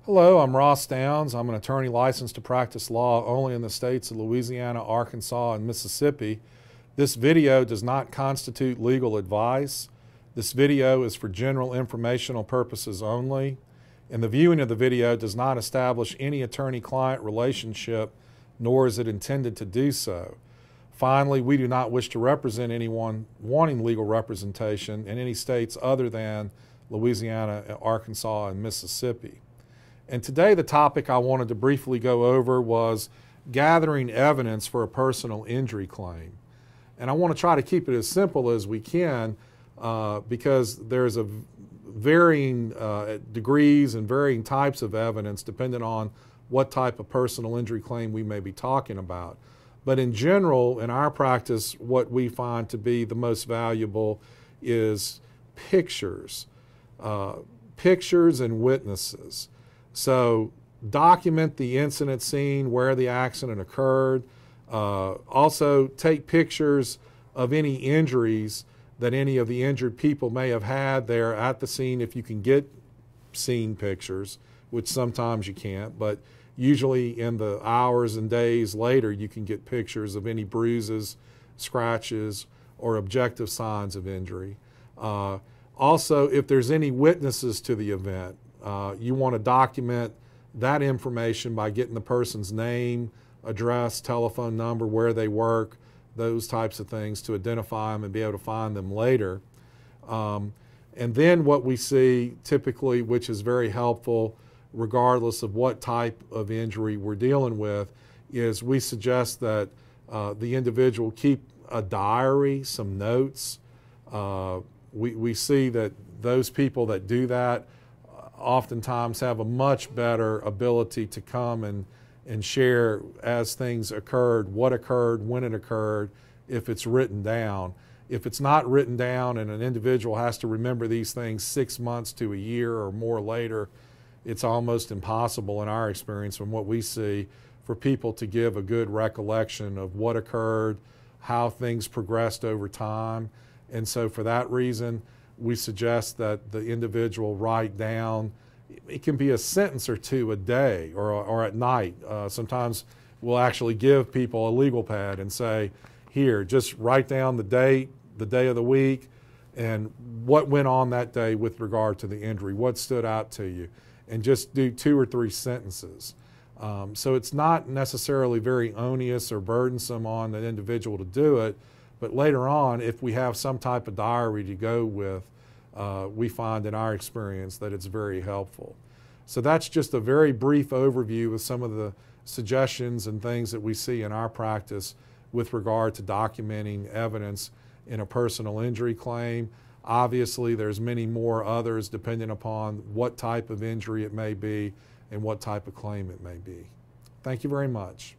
Hello, I'm Ruston. I'm an attorney licensed to practice law only in the states of Louisiana, Arkansas, and Mississippi. This video does not constitute legal advice. This video is for general informational purposes only, and the viewing of the video does not establish any attorney-client relationship, nor is it intended to do so. Finally, we do not wish to represent anyone wanting legal representation in any states other than Louisiana, Arkansas, and Mississippi. And today the topic I wanted to briefly go over was gathering evidence for a personal injury claim. And I want to try to keep it as simple as we can because there's a varying degrees and varying types of evidence depending on what type of personal injury claim we may be talking about. But in general, in our practice, what we find to be the most valuable is pictures, pictures and witnesses. So document the incident scene where the accident occurred. Also take pictures of any injuries that any of the injured people may have had there at the scene if you can get scene pictures, which sometimes you can't, but usually in the hours and days later you can get pictures of any bruises, scratches, or objective signs of injury. Also, if there's any witnesses to the event, you want to document that information by getting the person's name, address, telephone number, where they work, those types of things to identify them and be able to find them later. And then what we see typically, which is very helpful regardless of what type of injury we're dealing with, is we suggest that the individual keep a diary, some notes. We see that those people that do that oftentimes have a much better ability to come and share as things occurred, what occurred, when it occurred, if it's written down. If it's not written down and an individual has to remember these things 6 months to a year or more later, it's almost impossible in our experience from what we see for people to give a good recollection of what occurred, how things progressed over time. And so for that reason, we suggest that the individual write down, it can be a sentence or two a day or at night. Sometimes we'll actually give people a legal pad and say, here, just write down the date, the day of the week, and what went on that day with regard to the injury, what stood out to you, and just do 2 or 3 sentences. So it's not necessarily very onerous or burdensome on the individual to do it, but later on, if we have some type of diary to go with, we find in our experience that it's very helpful. So that's just a very brief overview of some of the suggestions and things that we see in our practice with regard to documenting evidence in a personal injury claim. Obviously, there's many more others depending upon what type of injury it may be and what type of claim it may be. Thank you very much.